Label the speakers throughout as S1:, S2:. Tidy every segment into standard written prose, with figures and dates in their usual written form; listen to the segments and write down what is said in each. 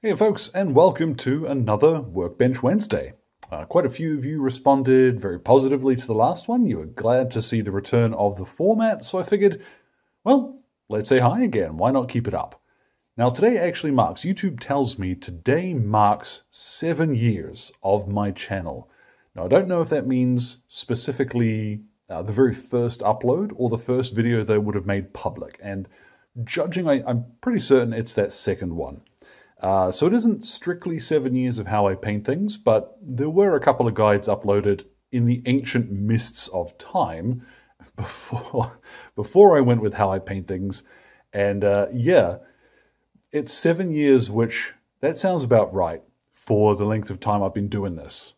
S1: Hey folks, and welcome to another Workbench Wednesday. Quite a few of you responded very positively to the last one. You were glad to see the return of the format, so I figured, well, let's say hi again. Why not keep it up? Now today actually marks, YouTube tells me today marks 7 years of my channel. Now I don't know if that means specifically the very first upload or the first video they would have made public, and judging, I'm pretty certain it's that second one. So it isn't strictly 7 years of how I paint things, but there were a couple of guides uploaded in the ancient mists of time before I went with how I paint things. And yeah, it's 7 years, which that sounds about right for the length of time I've been doing this.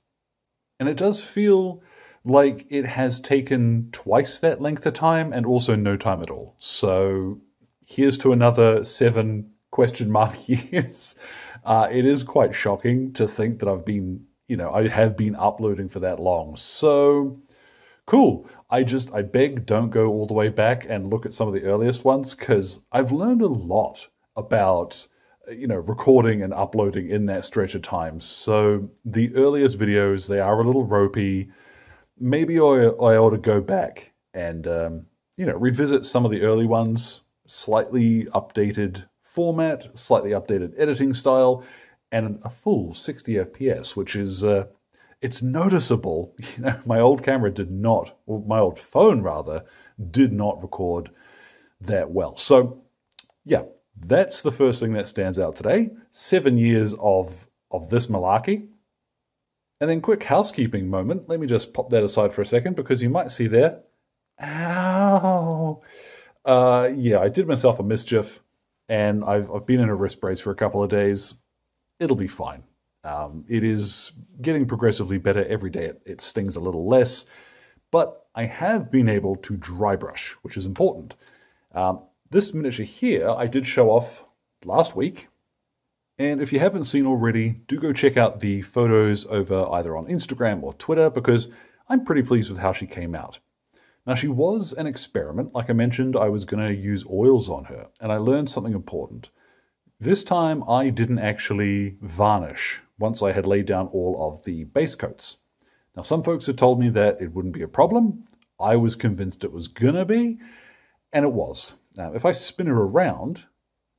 S1: And it does feel like it has taken twice that length of time and also no time at all. So here's to another 7 question mark years. It is quite shocking to think that I have been uploading for that long. So cool. I beg, don't go all the way back and look at some of the earliest ones, because I've learned a lot about, recording and uploading in that stretch of time. So the earliest videos, they are a little ropey. Maybe I ought to go back and, revisit some of the early ones, slightly updated format, slightly updated editing style, and a full 60 FPS, which is, it's noticeable. My old camera did not, or my old phone rather, did not record that well. So yeah, that's the first thing that stands out today. 7 years of this malarkey. And then quick housekeeping moment. Let me just pop that aside for a second, because you might see there, ow. Yeah, I did myself a mischief. And I've been in a wrist brace for a couple of days. It'll be fine. It is getting progressively better every day. It stings a little less, but I have been able to dry brush, which is important. This miniature here, I did show off last week. And if you haven't seen already, do go check out the photos over either on Instagram or Twitter, because I'm pretty pleased with how she came out. Now, she was an experiment. Like I mentioned, I was going to use oils on her, and I learned something important. This time, I didn't actually varnish once I had laid down all of the base coats. Now, some folks had told me that it wouldn't be a problem. I was convinced it was going to be, and it was. Now, if I spin her around,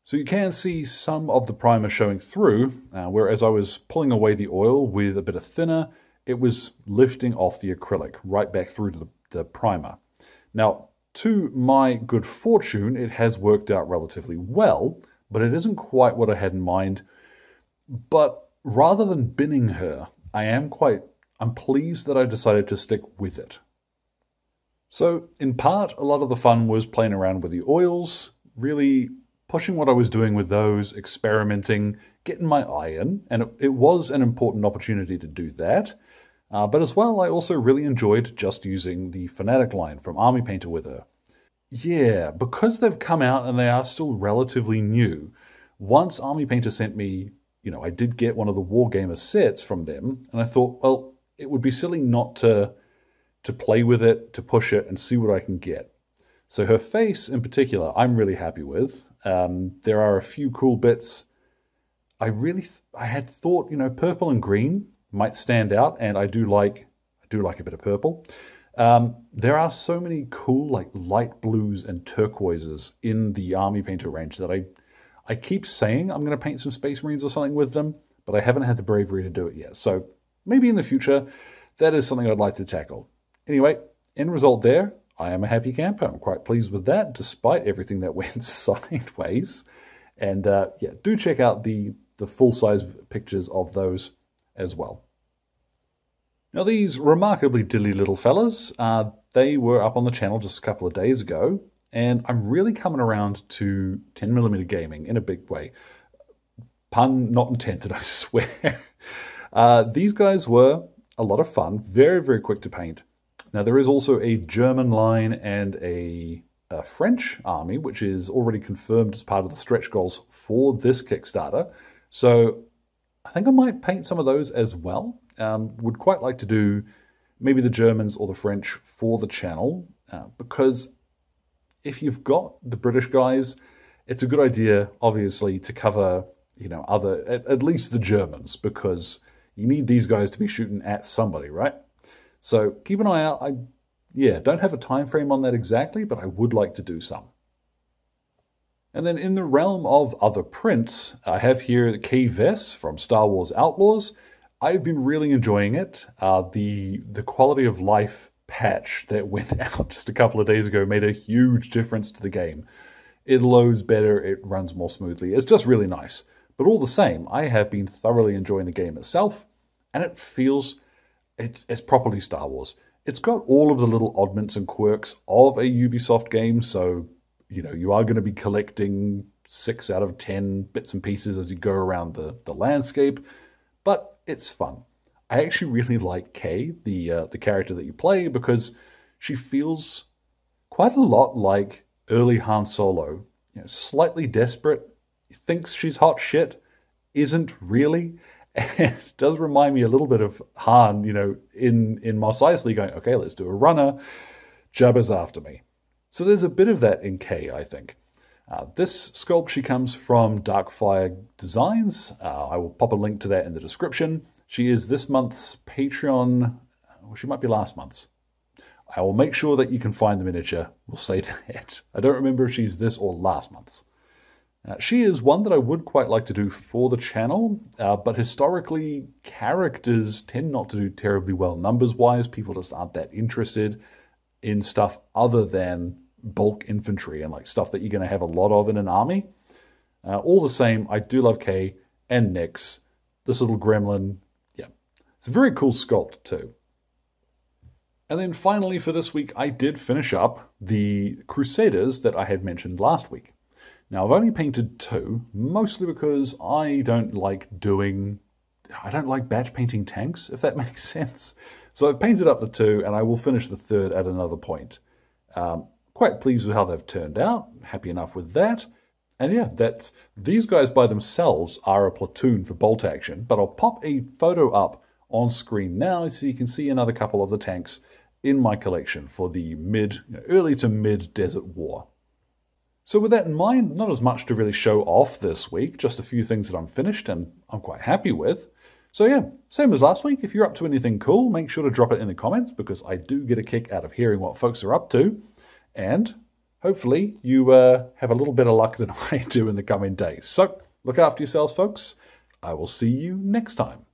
S1: so you can see some of the primer showing through, whereas I was pulling away the oil with a bit of thinner, it was lifting off the acrylic right back through to the primer. Now, to my good fortune, it has worked out relatively well, but it isn't quite what I had in mind. But rather than binning her, I'm pleased that I decided to stick with it. So in part, a lot of the fun was playing around with the oils, really pushing what I was doing with those, experimenting, getting my eye in, and it was an important opportunity to do that. But as well, I also really enjoyed just using the Fanatic line from Army Painter with her. Yeah, because they've come out and they are still relatively new, once Army Painter sent me, I did get one of the Wargamer sets from them, and I thought, well, it would be silly not to play with it, to push it, and see what I can get. So her face in particular, I'm really happy with. There are a few cool bits. I had thought, purple and green might stand out, and I do like a bit of purple. There are so many cool light blues and turquoises in the Army Painter range that I keep saying I'm going to paint some Space Marines or something with them, but I haven't had the bravery to do it yet. So maybe in the future, that is something I'd like to tackle. Anyway, end result there. I am a happy camper. I'm quite pleased with that, despite everything that went sideways. And yeah, do check out the full-size pictures of those as well. Now these remarkably dilly little fellas, they were up on the channel just a couple of days ago, and I'm really coming around to 10mm gaming in a big way. Pun not intended, I swear. These guys were a lot of fun, very, very quick to paint. Now there is also a German line and a French army, which is already confirmed as part of the stretch goals for this Kickstarter. So I think I might paint some of those as well. Would quite like to do maybe the Germans or the French for the channel, because if you've got the British guys, it's a good idea, obviously, to cover at least the Germans, because you need these guys to be shooting at somebody, right? So keep an eye out. Don't have a time frame on that exactly, but I would like to do some. And then in the realm of other prints, I have here K-Vess from Star Wars Outlaws. I've been really enjoying it. The quality of life patch that went out just a couple of days ago made a huge difference to the game. It loads better, it runs more smoothly. It's just really nice. But all the same, I have been thoroughly enjoying the game itself, and it feels it's properly Star Wars. It's got all of the little oddments and quirks of a Ubisoft game, so you are going to be collecting 6 out of 10 bits and pieces as you go around the landscape, but it's fun. I actually really like Kay, the character that you play, because she feels quite a lot like early Han Solo. Slightly desperate, thinks she's hot shit, isn't really. And it does remind me a little bit of Han, in Mos Eisley going, okay, let's do a runner. Jabba's after me. So there's a bit of that in Kay, I think. This sculpt, comes from Darkfire Designs. I will pop a link to that in the description. She is this month's Patreon, or she might be last month's. I will make sure that you can find the miniature. We'll say that. I don't remember if she's this or last month's. She is one that I would quite like to do for the channel, but historically, characters tend not to do terribly well numbers-wise. People just aren't that interested in stuff other than bulk infantry and stuff that you're going to have a lot of in an army. All the same, I do love Kay and Nyx. This little gremlin, yeah, it's a very cool sculpt too. And then finally for this week, I did finish up the Crusaders that I had mentioned last week. Now, I've only painted 2, mostly because I don't like batch painting tanks, if that makes sense. So I've painted up the 2, and I will finish the 3rd at another point. Quite pleased with how they've turned out, happy enough with that. And yeah, these guys by themselves are a platoon for bolt action, but I'll pop a photo up on screen now so you can see another couple of the tanks in my collection for the early to mid Desert War. So with that in mind, not as much to really show off this week, just a few things that I'm finished and I'm quite happy with. So yeah, same as last week, if you're up to anything cool, make sure to drop it in the comments because I do get a kick out of hearing what folks are up to. And hopefully you have a little bit of luck than I do in the coming days. So look after yourselves, folks. I will see you next time.